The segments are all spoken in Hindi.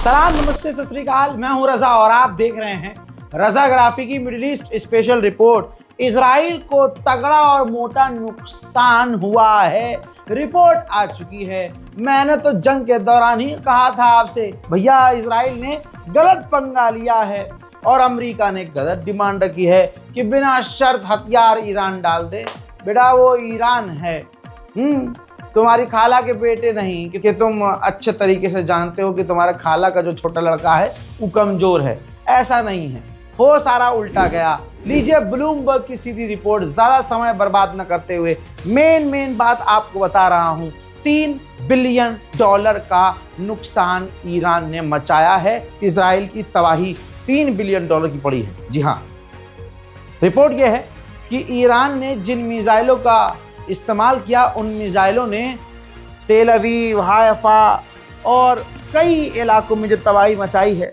सलाम, नमस्ते, सत श्री अकाल। मैं हूं रजा और आप देख रहे हैं रजाग्राफी की middle east special report. Israel को तगड़ा और मोटा नुकसान हुआ है, रिपोर्ट आ चुकी है। मैंने तो जंग के दौरान ही कहा था आपसे, भैया इजराइल ने गलत पंगा लिया है और अमेरिका ने गलत डिमांड रखी है कि बिना शर्त हथियार ईरान डाल दे। बेटा वो ईरान है, तुम्हारी खाला के बेटे नहीं कि तुम अच्छे तरीके से जानते हो कि तुम्हारा खाला का जो छोटा लड़का है वो कमजोर है। ऐसा नहीं है, हो सारा उल्टा गया। लीजिए ब्लूमबर्ग की सीधी रिपोर्ट। ज्यादा समय बर्बाद न करते हुए मेन बात आपको बता रहा हूं। $3 बिलियन का नुकसान ईरान ने मचाया है। इजराइल की तबाही $3 बिलियन की पड़ी है। जी हाँ, रिपोर्ट यह है कि ईरान ने जिन मिसाइलों का इस्तेमाल किया उन मिसाइलों ने तेल अवीव, हाइफा और कई इलाकों में जो तबाही मचाई है,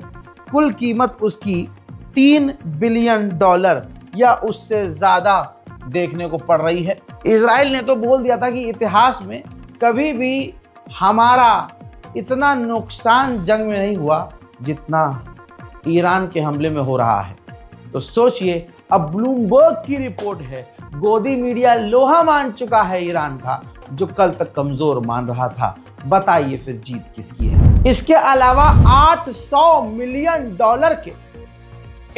कुल कीमत उसकी $3 बिलियन या उससे ज़्यादा देखने को पड़ रही है। इजराइल ने तो बोल दिया था कि इतिहास में कभी भी हमारा इतना नुकसान जंग में नहीं हुआ जितना ईरान के हमले में हो रहा है। तो सोचिए, अब ब्लूमबर्ग की रिपोर्ट है, गोदी मीडिया लोहा मान चुका है ईरान का, जो कल तक कमजोर मान रहा था। बताइए फिर जीत किसकी है? इसके अलावा $800 मिलियन के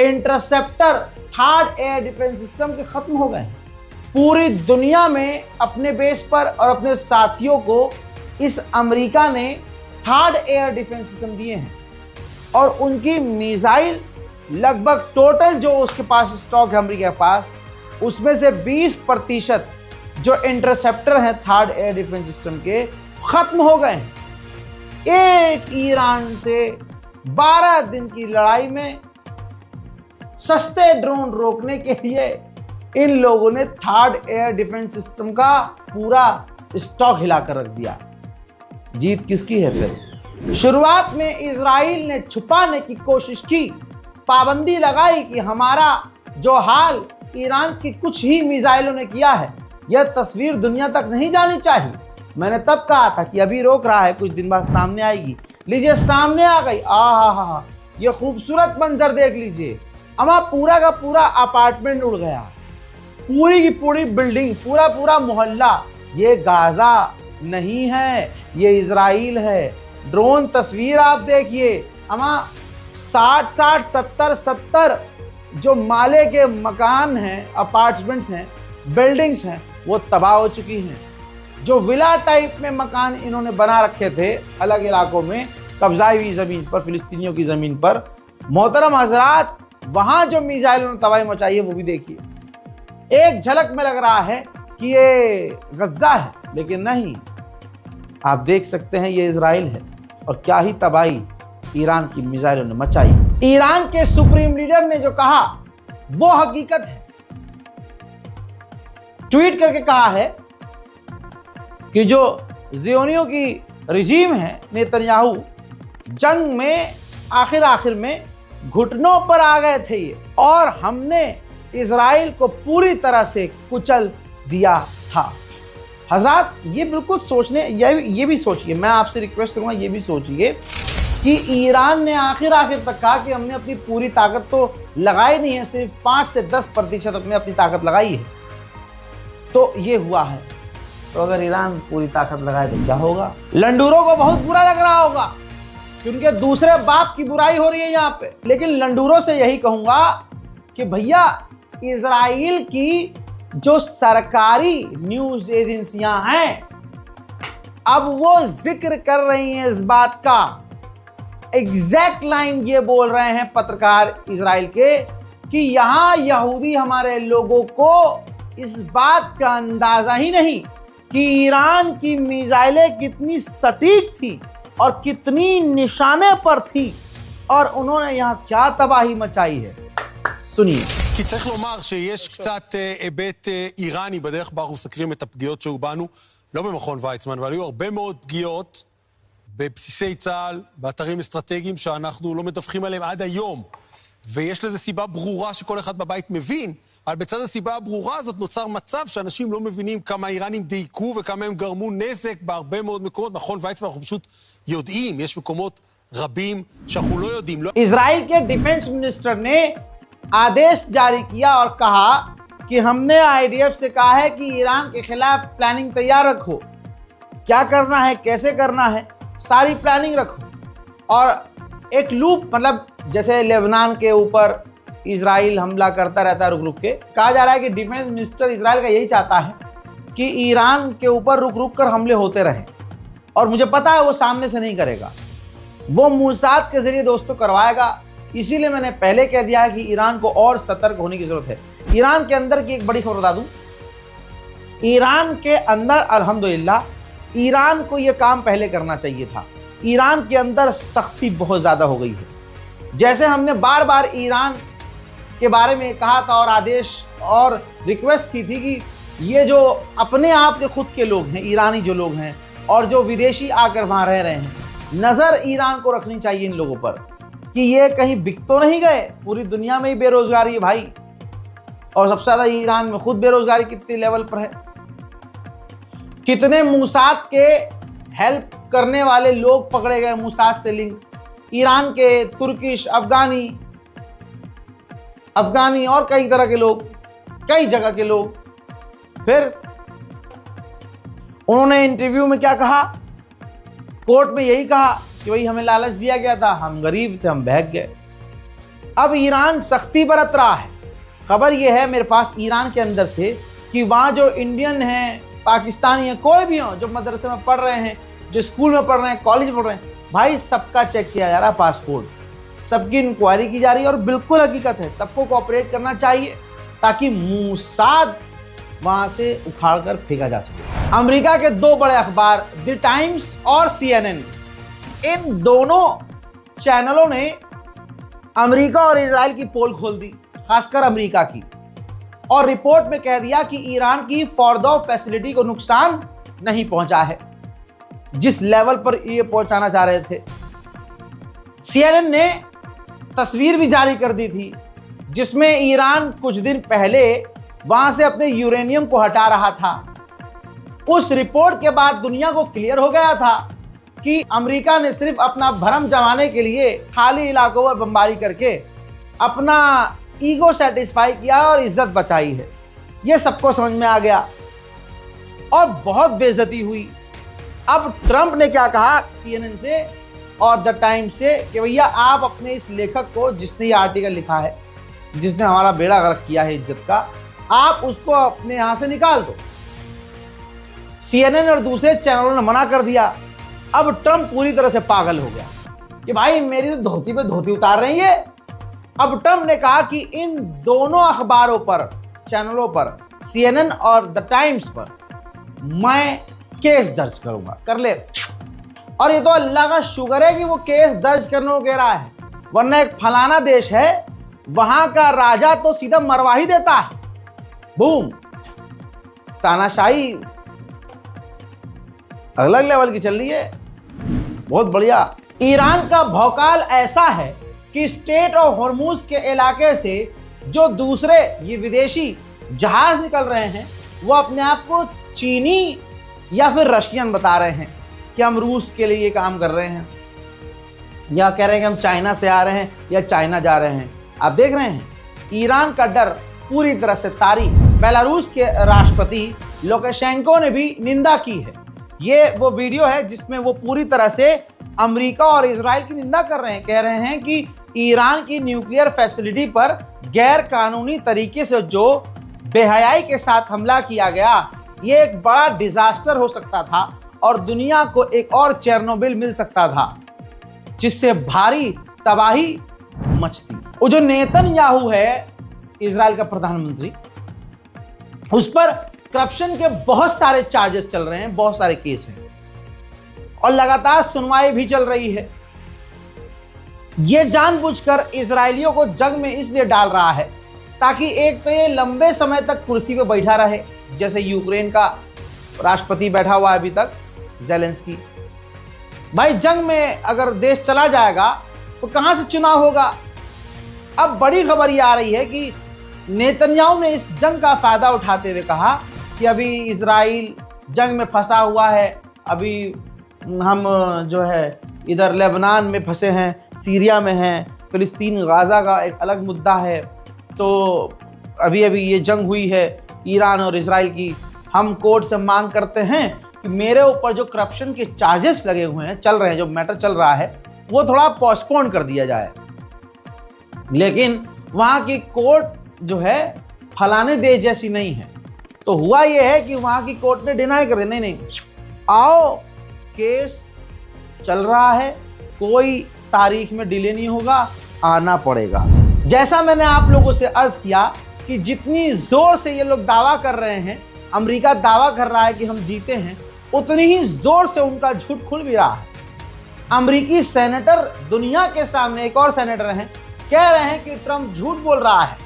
interceptor third air defence system के खत्म हो गए। पूरी दुनिया में अपने बेस पर और अपने साथियों को इस अमेरिका ने थर्ड एयर डिफेंस सिस्टम दिए हैं और उनकी मिसाइल लगभग टोटल जो उसके पास स्टॉक है अमेरिका के पास, उसमें से 20% जो इंटरसेप्टर हैं थर्ड एयर डिफेंस सिस्टम के, खत्म हो गए हैं। एक ईरान से 12 दिन की लड़ाई में सस्ते ड्रोन रोकने के लिए इन लोगों ने थर्ड एयर डिफेंस सिस्टम का पूरा स्टॉक हिलाकर रख दिया। जीत किसकी है फिर? शुरुआत में इजराइल ने छुपाने की कोशिश की, पाबंदी लगाई कि हमारा जो हाल ईरान की कुछ ही मिसाइलों ने किया है, यह तस्वीर दुनिया तक नहीं जानी चाहिए। मैंने तब कहा था कि अभी रोक रहा है, कुछ दिन बाद सामने आएगी। लीजिए सामने आ गई। आहा, ये खूबसूरत मंजर देख लीजिए। अमा पूरा का पूरा अपार्टमेंट उड़ गया, पूरी की पूरी बिल्डिंग, पूरा मोहल्ला। ये गाजा नहीं है, ये इजराइल है। ड्रोन तस्वीर आप देखिए। अमा 60 70 जो माले के मकान हैं, अपार्टमेंट्स हैं, बिल्डिंग्स हैं, वो तबाह हो चुकी हैं। जो विला टाइप में मकान इन्होंने बना रखे थे अलग इलाकों में, कब्जाई हुई जमीन पर, फिलिस्तीनियों की जमीन पर, मोहतरम हजरात, वहां जो मिसाइलों ने तबाही मचाई है वो भी देखिए। एक झलक में लग रहा है कि ये गज्जा है, लेकिन नहीं, आप देख सकते हैं ये इजराइल है। और क्या ही तबाही ईरान की मिसाइलों ने मचाई। ईरान के सुप्रीम लीडर ने जो कहा वो हकीकत है। ट्वीट करके कहा है कि जो ज़ियोनियों की रिजीम है नेतन्याहू, जंग में आखिर में घुटनों पर आ गए थे ये, और हमने इजराइल को पूरी तरह से कुचल दिया था। हज़रात, ये बिल्कुल सोचने, ये भी सोचिए, मैं आपसे रिक्वेस्ट करूंगा, ये भी सोचिए कि ईरान ने आखिर तक कहा कि हमने अपनी पूरी ताकत तो लगाई नहीं है, सिर्फ 5 से 10% हमने अपनी ताकत लगाई है। तो ये हुआ है। तो अगर ईरान पूरी ताकत लगाए तो क्या होगा? लंडूरों को बहुत बुरा लग रहा होगा कि उनके दूसरे बाप की बुराई हो रही है यहाँ पे। लेकिन लंडूरों से यही कहूंगा कि भैया, इजराइल की जो सरकारी न्यूज एजेंसियां हैं, अब वो जिक्र कर रही हैं इस बात का। एग्जैक्ट लाइन ये बोल रहे हैं पत्रकार इजराइल के कि यहां यहूदी हमारे लोगों को इस बात का अंदाजा ही नहीं कि ईरान की मिसाइलें कितनी सटीक थी और कितनी निशाने पर थी, और उन्होंने यहां क्या तबाही मचाई है। सुनिए। כי צריך לומר שיש קצת היבט איראני בדרך בה אנחנו מסקרים את הפגיעות שהיו בנו, לא במכון ויצמן, אבל היו הרבה מאוד פגיעות בבסיסי צה"ל, באתרים אסטרטגיים שאנחנו לא מדווחים עליהם עד היום. ויש לזה סיבה ברורה שכל אחד בבית מבין, אבל בצד הסיבה הברורה הזאת נוצר מצב שאנשים לא מבינים כמה האיראנים דייקו וכמה הם גרמו נזק בהרבה מאוד מקומות. מכון ויצמן אנחנו פשוט יודעים, יש מקומות רבים שאנחנו לא יודעים. इजराइल के डिफेंस मिनिस्टर ने आदेश जारी किया और कहा कि हमने आईडीएफ से कहा है कि ईरान के खिलाफ प्लानिंग तैयार रखो, क्या करना है, कैसे करना है, सारी प्लानिंग रखो। और एक लूप, मतलब जैसे लेबनान के ऊपर इजराइल हमला करता रहता है रुक रुक के, कहा जा रहा है कि डिफेंस मिनिस्टर इजराइल का यही चाहता है कि ईरान के ऊपर रुक रुक कर हमले होते रहें। और मुझे पता है वो सामने से नहीं करेगा, वो मूसाद के जरिए दोस्तों करवाएगा। इसीलिए मैंने पहले कह दिया है कि ईरान को और सतर्क होने की जरूरत है। ईरान के अंदर की एक बड़ी खबर बता दूं, ईरान के अंदर अल्हम्दुलिल्लाह ईरान को यह काम पहले करना चाहिए था। ईरान के अंदर सख्ती बहुत ज्यादा हो गई है। जैसे हमने बार बार ईरान के बारे में कहा था और आदेश और रिक्वेस्ट की थी कि ये जो अपने आप के खुद के लोग हैं, ईरानी जो लोग हैं और जो विदेशी आकर वहां रह रहे हैं, नजर ईरान को रखनी चाहिए इन लोगों पर कि ये कहीं बिक तो नहीं गए। पूरी दुनिया में ही बेरोजगारी है भाई, और सबसे ज्यादा ईरान में खुद बेरोजगारी कितने लेवल पर है। कितने मूसाद के हेल्प करने वाले लोग पकड़े गए, मूसाद से लिंक, ईरान के, तुर्किश, अफगानी और कई तरह के लोग, कई जगह के लोग। फिर उन्होंने इंटरव्यू में क्या कहा, कोर्ट में यही कहा कि भाई हमें लालच दिया गया था, हम गरीब थे, हम बहक गए। अब ईरान सख्ती बरत रहा है। खबर यह है मेरे पास ईरान के अंदर से कि वहां जो इंडियन हैं, पाकिस्तानी हैं, कोई भी हो, जो मदरसे में पढ़ रहे हैं, जो स्कूल में पढ़ रहे हैं, कॉलेज में पढ़ रहे हैं, भाई सबका चेक किया जा रहा है पासपोर्ट, सबकी इंक्वायरी की जा रही है। और बिल्कुल हकीकत है, सबको कोऑपरेट करना चाहिए ताकि मूसाद वहां से उखाड़ कर फेंका जा सके। अमेरिका के दो बड़े अखबार द टाइम्स और CNN, इन दोनों चैनलों ने अमेरिका और इजराइल की पोल खोल दी, खासकर अमेरिका की, और रिपोर्ट में कह दिया कि ईरान की फॉर्दो फैसिलिटी को नुकसान नहीं पहुंचा है जिस लेवल पर ये पहुंचाना चाह रहे थे। CNN ने तस्वीर भी जारी कर दी थी जिसमें ईरान कुछ दिन पहले वहां से अपने यूरेनियम को हटा रहा था। उस रिपोर्ट के बाद दुनिया को क्लियर हो गया था कि अमेरिका ने सिर्फ अपना भरम जमाने के लिए खाली इलाकों पर बमबारी करके अपना ईगो सेटिस्फाई किया और इज्जत बचाई है। यह सबको समझ में आ गया और बहुत बेइज्जती हुई। अब ट्रंप ने क्या कहा CNN से और द टाइम्स से कि भैया आप अपने इस लेखक को, जिसने ये आर्टिकल लिखा है, जिसने हमारा बेड़ा गर्क किया है इज्जत का, आप उसको अपने यहां से निकाल दो। CNN और दूसरे चैनलों ने मना कर दिया। अब ट्रंप पूरी तरह से पागल हो गया कि भाई मेरी तो धोती पे धोती उतार रही है। अब ट्रंप ने कहा कि इन दोनों अखबारों पर, चैनलों पर, CNN और द टाइम्स पर मैं केस दर्ज करूंगा। कर ले। और ये तो अल्लाह का शुक्र है कि वो केस दर्ज करने को कह रहा है, वरना एक फलाना देश है, वहां का राजा तो सीधा मरवा ही देता है। बूम, तानाशाही अलग लेवल की चल रही है, बहुत बढ़िया। ईरान का भौकाल ऐसा है कि स्टेट ऑफ हॉर्मुज के इलाके से जो दूसरे ये विदेशी जहाज निकल रहे हैं, वो अपने आप को चीनी या फिर रशियन बता रहे हैं कि हम रूस के लिए काम कर रहे हैं, या कह रहे हैं कि हम चाइना से आ रहे हैं या चाइना जा रहे हैं। आप देख रहे हैं ईरान का डर पूरी तरह से तारी। बेलारूस के राष्ट्रपति लुकाशेंको ने भी निंदा की है। ये वो वीडियो है जिसमें वो पूरी तरह से अमेरिका और इजराइल की निंदा कर रहे हैं। कह रहे हैं कि ईरान की न्यूक्लियर फैसिलिटी पर गैर कानूनी तरीके से जो बेहयाई के साथ हमला किया गया, ये एक बड़ा डिजास्टर हो सकता था और दुनिया को एक और चेरनोबिल मिल सकता था जिससे भारी तबाही मचती। वो जो नेतन्याहू है इजराइल का प्रधानमंत्री, उस पर करप्शन के बहुत सारे चार्जेस चल रहे हैं, बहुत सारे केस हैं और लगातार सुनवाई भी चल रही है। यह जानबूझकर इजरायलियों को जंग में इसलिए डाल रहा है ताकि एक तो ये लंबे समय तक कुर्सी पे बैठा रहे, जैसे यूक्रेन का राष्ट्रपति बैठा हुआ है अभी तक, ज़ेलेंस्की। भाई जंग में अगर देश चला जाएगा तो कहां से चुनाव होगा। अब बड़ी खबर ये आ रही है कि नेतन्याहू ने इस जंग का फायदा उठाते हुए कहा कि अभी इजराइल जंग में फंसा हुआ है, अभी हम जो है इधर लेबनान में फंसे हैं, सीरिया में हैं, फिलिस्तीन गाज़ा का एक अलग मुद्दा है। तो अभी अभी ये जंग हुई है ईरान और इजराइल की। हम कोर्ट से मांग करते हैं कि मेरे ऊपर जो करप्शन के चार्जेस लगे हुए हैं, चल रहे हैं, जो मैटर चल रहा है, वो थोड़ा पोस्टपोन कर दिया जाए। लेकिन वहाँ की कोर्ट जो है फलाने देश जैसी नहीं है। तो हुआ ये है कि वहाँ की कोर्ट ने डिनाई कर दिया, नहीं आओ, केस चल रहा है, कोई तारीख में डिले नहीं होगा, आना पड़ेगा। जैसा मैंने आप लोगों से अर्ज किया कि जितनी जोर से ये लोग दावा कर रहे हैं, अमेरिका दावा कर रहा है कि हम जीते हैं, उतनी ही जोर से उनका झूठ खुल भी रहा है। अमेरिकी सेनेटर दुनिया के सामने, एक और सेनेटर हैं, कह रहे हैं कि ट्रंप झूठ बोल रहा है।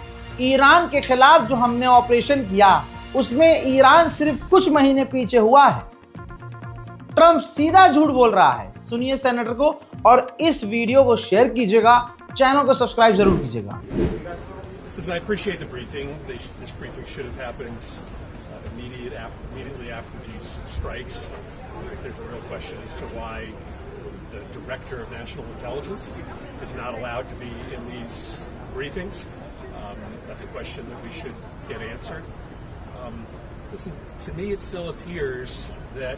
ईरान के खिलाफ जो हमने ऑपरेशन किया उसमें ईरान सिर्फ कुछ महीने पीछे हुआ है। ट्रंप सीधा झूठ बोल रहा है। सुनिए सेनेटर को, और इस वीडियो को शेयर कीजिएगा, चैनल को सब्सक्राइब जरूर कीजिएगा। Listen, I appreciate the briefing. This briefing should have happened immediately after these strikes. There's a real question as to why the Director of National Intelligence is not allowed to be in these briefings. That's a question that we should get answered. Listen, to me it still appears that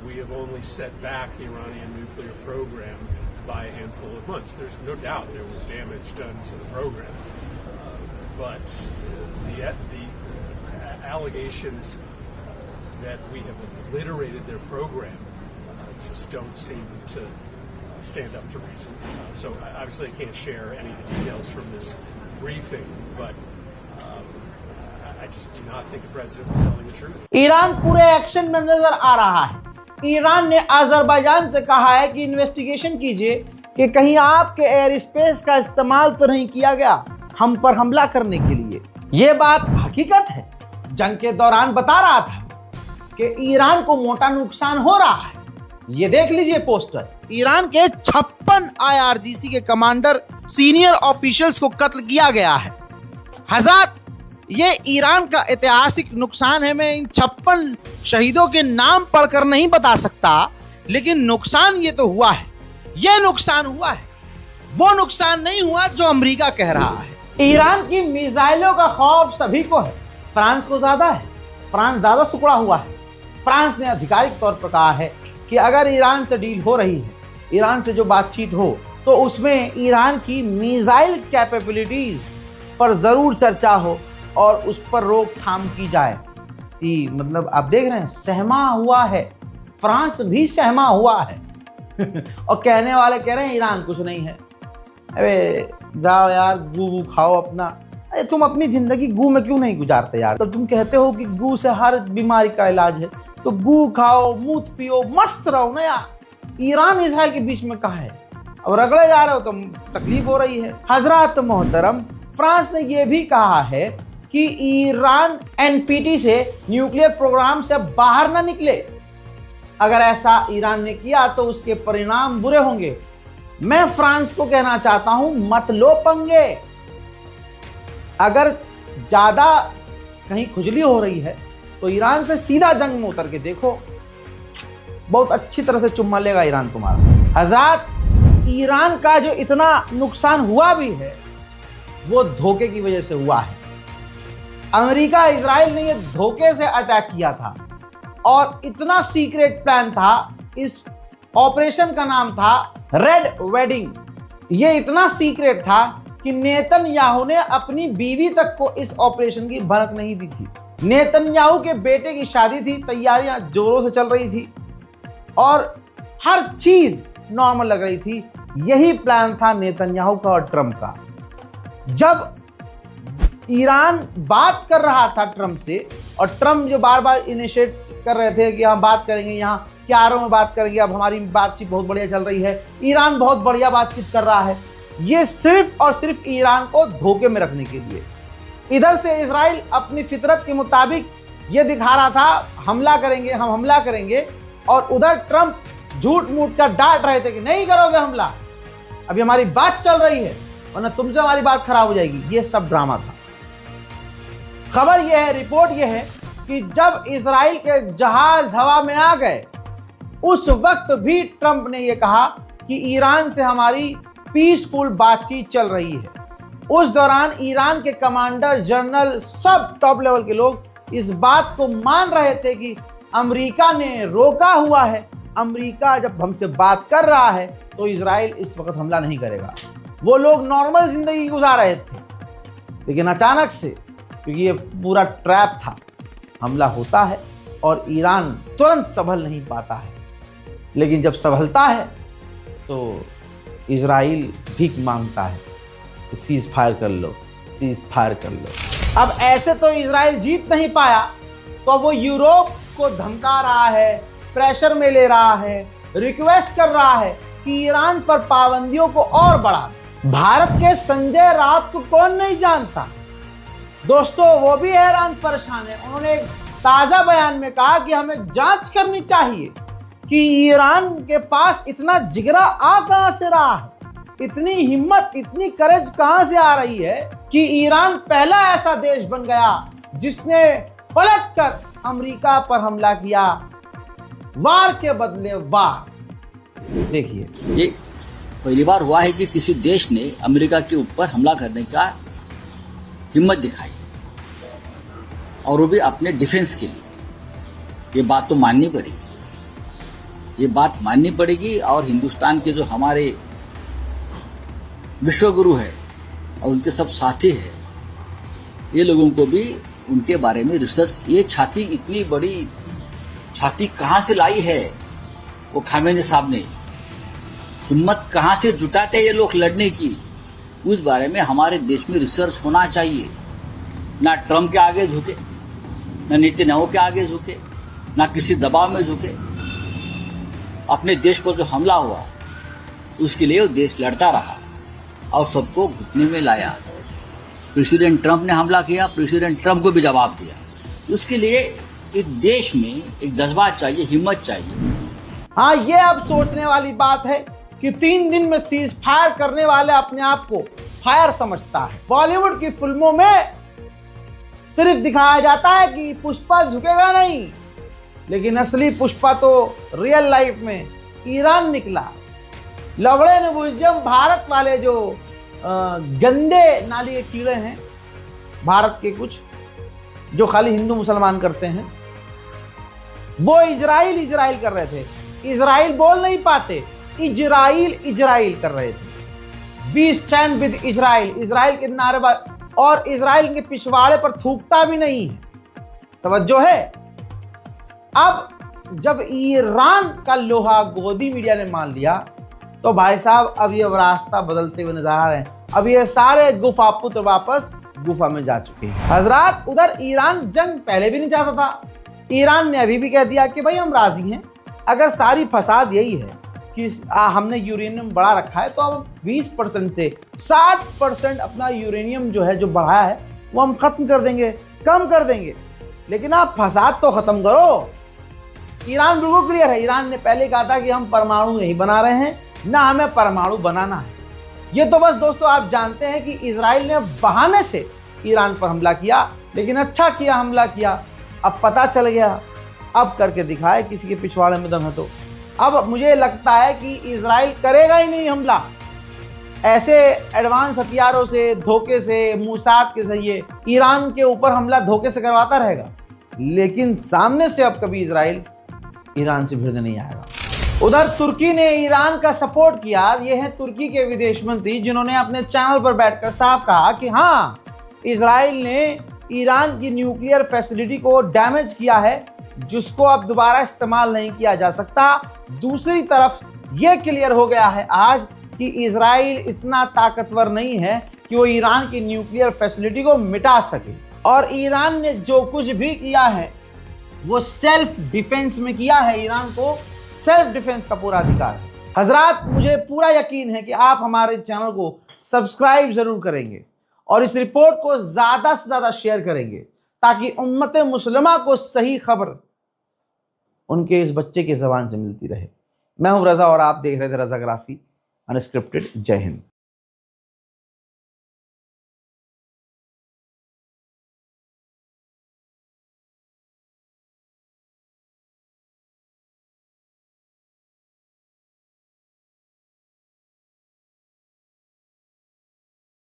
we have only set back the Iranian nuclear program by a handful of months. There's no doubt there was damage done to the program. But the allegations that we have obliterated their program just don't seem to stand up to reason. So obviously I can't share any of the details from this briefing, but I just do not think the president was telling the truth. Iran पूरे एक्शन में नजर आ रहा है। ईरान ने अजरबैजान से कहा है कि इन्वेस्टिगेशन कीजिए कि कहीं आपके एयर स्पेस का इस्तेमाल तो नहीं किया गया हम पर हमला करने के लिए। यह बात हकीकत है। जंग के दौरान बता रहा था कि ईरान को मोटा नुकसान हो रहा है। ये देख लीजिए पोस्टर, ईरान के 56 IRGC के कमांडर, सीनियर ऑफिशियल्स को कत्ल किया गया है। हज़रात, ये ईरान का ऐतिहासिक नुकसान है। मैं इन 56 शहीदों के नाम पढ़कर नहीं बता सकता, लेकिन नुकसान ये तो हुआ है। ये नुकसान हुआ है, वो नुकसान नहीं हुआ जो अमेरिका कह रहा है। ईरान की मिसाइलों का खौफ सभी को है, फ्रांस को ज्यादा है। फ्रांस ज्यादा सुकड़ा हुआ है। फ्रांस ने आधिकारिक तौर पर कहा है कि अगर ईरान से डील हो रही है, ईरान से जो बातचीत हो, तो उसमें ईरान की मिसाइल कैपेबिलिटीज पर जरूर चर्चा हो और उस पर रोकथाम की जाए। कि मतलब आप देख रहे हैं, सहमा हुआ है, फ्रांस भी सहमा हुआ है। और कहने वाले कह रहे हैं ईरान कुछ नहीं है। अरे जाओ यार, गू खाओ अपना। अरे तुम अपनी जिंदगी गू में क्यों नहीं गुजारते यार? तो तुम कहते हो कि गू से हर बीमारी का इलाज है, तो गू खाओ, मूत पियो, मस्त रहो ना यार। ईरान इजराइल के बीच में कहाँ है? अब रगड़े जा रहे हो तो तकलीफ हो रही है। हजरात मोहतरम, फ्रांस ने यह भी कहा है कि ईरान NPT से न्यूक्लियर प्रोग्राम से बाहर ना निकले। अगर ऐसा ईरान ने किया तो उसके परिणाम बुरे होंगे। मैं फ्रांस को कहना चाहता हूं, मत लो पंगे। अगर ज्यादा कहीं खुजली हो रही है तो ईरान से सीधा जंग में उतर के देखो, बहुत अच्छी तरह से चुम्मा लेगा ईरान तुम्हारा। हज़रात, ईरान का जो इतना नुकसान हुआ भी है वो धोखे की वजह से हुआ है। अमेरिका इजराइल ने ये धोखे से अटैक किया था और इतना सीक्रेट प्लान था। इस ऑपरेशन का नाम था रेड वेडिंग। ये इतना सीक्रेट था कि नेतन्याहू ने अपनी बीवी तक को इस ऑपरेशन की भनक नहीं दी थी। नेतन्याहू के बेटे की शादी थी, तैयारियां जोरों से चल रही थी और हर चीज नॉर्मल लग रही थी। यही प्लान था नेतन्याहू का और ट्रंप का। जब ईरान बात कर रहा था ट्रंप से, और ट्रंप जो बार बार इनिशिएट कर रहे थे कि हम बात करेंगे, यहाँ क्यारों में बात करेंगे, अब हमारी बातचीत बहुत बढ़िया चल रही है, ईरान बहुत बढ़िया बातचीत कर रहा है, ये सिर्फ और सिर्फ ईरान को धोखे में रखने के लिए। इधर से इजराइल अपनी फितरत के मुताबिक ये दिखा रहा था हमला करेंगे, हम हमला करेंगे, और उधर ट्रंप झूठ मूठ का डांट रहे थे कि नहीं करोगे हमला, अभी हमारी बात चल रही है, वरना तुमसे हमारी बात खराब हो जाएगी। ये सब ड्रामा था। खबर यह है, रिपोर्ट यह है कि जब इजराइल के जहाज हवा में आ गए, उस वक्त भी ट्रंप ने यह कहा कि ईरान से हमारी पीसफुल बातचीत चल रही है। उस दौरान ईरान के कमांडर, जनरल, सब टॉप लेवल के लोग इस बात को मान रहे थे कि अमेरिका ने रोका हुआ है, अमेरिका जब हमसे बात कर रहा है तो इजराइल इस वक्त हमला नहीं करेगा। वो लोग नॉर्मल जिंदगी गुजार रहे थे, लेकिन अचानक से, क्योंकि ये पूरा ट्रैप था, हमला होता है और ईरान तुरंत संभल नहीं पाता है। लेकिन जब संभलता है तो इजराइल भीख मांगता है, सीज फायर कर लो, सीज फायर कर लो। अब ऐसे तो इजराइल जीत नहीं पाया, तो वो यूरोप को धमका रहा है, प्रेशर में ले रहा है, रिक्वेस्ट कर रहा है कि ईरान पर पाबंदियों को और बढ़ा दे। भारत के संजय राउत को कौन नहीं जानता दोस्तों, वो भी हैरान परेशान है। उन्होंने एक ताजा बयान में कहा कि हमें जांच करनी चाहिए कि ईरान के पास इतना जिगरा आ कहां से रहा है, इतनी हिम्मत, इतनी करेज कहां से आ रही है कि ईरान पहला ऐसा देश बन गया जिसने पलटकर अमेरिका पर हमला किया, वार के बदले वार। देखिए, ये पहली बार हुआ है कि किसी देश ने अमेरिका के ऊपर हमला करने का हिम्मत दिखाई, और वो भी अपने डिफेंस के लिए। ये बात तो माननी पड़ेगी, ये बात माननी पड़ेगी। और हिंदुस्तान के जो हमारे विश्वगुरु है और उनके सब साथी हैं, ये लोगों को भी उनके बारे में रिसर्च, ये छाती, इतनी बड़ी छाती कहां से लाई है वो खामेनी साहब ने, हिम्मत कहां से जुटाते ये लोग लड़ने की, उस बारे में हमारे देश में रिसर्च होना चाहिए। ना ट्रम्प के आगे झुके, ना नेतन्याहू के आगे झुके, ना किसी दबाव में झुके। अपने देश पर जो हमला हुआ उसके लिए वो देश लड़ता रहा और सबको घुटने में लाया। प्रेसिडेंट ट्रम्प ने हमला किया, प्रेसिडेंट ट्रम्प को भी जवाब दिया। उसके लिए एक देश में एक जज्बा चाहिए, हिम्मत चाहिए। हाँ, ये अब सोचने वाली बात है कि 3 दिन में सीज फायर करने वाले अपने आप को फायर समझता है। बॉलीवुड की फिल्मों में सिर्फ दिखाया जाता है कि पुष्पा झुकेगा नहीं, लेकिन असली पुष्पा तो रियल लाइफ में ईरान निकला। लवड़े नेपोटिज्म, भारत वाले जो गंदे नाली के कीड़े हैं, भारत के कुछ जो खाली हिंदू मुसलमान करते हैं, वो इजराइल कर रहे थे। इजराइल बोल नहीं पाते, इजराइल कर रहे थे। वी स्टैंड विद इजराइल के नारेबाज, और इजराइल के पिछवाड़े पर थूकता भी नहीं है। तवज्जो है। अब जब ईरान का लोहा गोदी मीडिया ने मान लिया, तो भाई साहब अब ये रास्ता बदलते हुए नजर आ रहे हैं। अब ये सारे गुफा पुत्र वापस गुफा में जा चुके हैं। हजरात, उधर ईरान जंग पहले भी नहीं चाहता था। ईरान ने अभी भी कह दिया कि भाई हम राजी हैं, अगर सारी फसाद यही है कि हमने यूरेनियम बढ़ा रखा है, तो अब 20% से 60% अपना यूरेनियम जो है, जो बढ़ाया है, वो हम खत्म कर देंगे, कम कर देंगे। लेकिन आप फसाद तो खत्म करो। ईरान बिल्कुल क्लियर है। ईरान ने पहले कहा था कि हम परमाणु नहीं बना रहे हैं, ना हमें परमाणु बनाना है। ये तो बस दोस्तों आप जानते हैं कि इजराइल ने बहाने से ईरान पर हमला किया, लेकिन अच्छा किया हमला किया। अब पता चल गया, अब करके दिखाए किसी के पिछवाड़े में दम है। तो अब मुझे लगता है कि इजराइल करेगा ही नहीं हमला। ऐसे एडवांस हथियारों से, धोखे से, मूसाद के जरिए ईरान के ऊपर हमला धोखे से करवाता रहेगा, लेकिन सामने से अब कभी इजराइल ईरान से भिड़ने नहीं आएगा। उधर तुर्की ने ईरान का सपोर्ट किया। ये है तुर्की के विदेश मंत्री, जिन्होंने अपने चैनल पर बैठकर साफ कहा कि हाँ, इजराइल ने ईरान की न्यूक्लियर फैसिलिटी को डैमेज किया है, जिसको अब दोबारा इस्तेमाल नहीं किया जा सकता। दूसरी तरफ यह क्लियर हो गया है आज कि इजराइल इतना ताकतवर नहीं है कि वो ईरान की न्यूक्लियर फैसिलिटी को मिटा सके। और ईरान ने जो कुछ भी किया है वो सेल्फ डिफेंस में किया है। ईरान को सेल्फ डिफेंस का पूरा अधिकार है। हजरात, मुझे पूरा यकीन है कि आप हमारे चैनल को सब्सक्राइब जरूर करेंगे और इस रिपोर्ट को ज्यादा से ज्यादा शेयर करेंगे, ताकि उम्मत मुस्लिमा को सही खबर उनके इस बच्चे की ज़बान से मिलती रहे। मैं हूं रजा और आप देख रहे थे रजाग्राफी अनस्क्रिप्टेड। जय हिंद।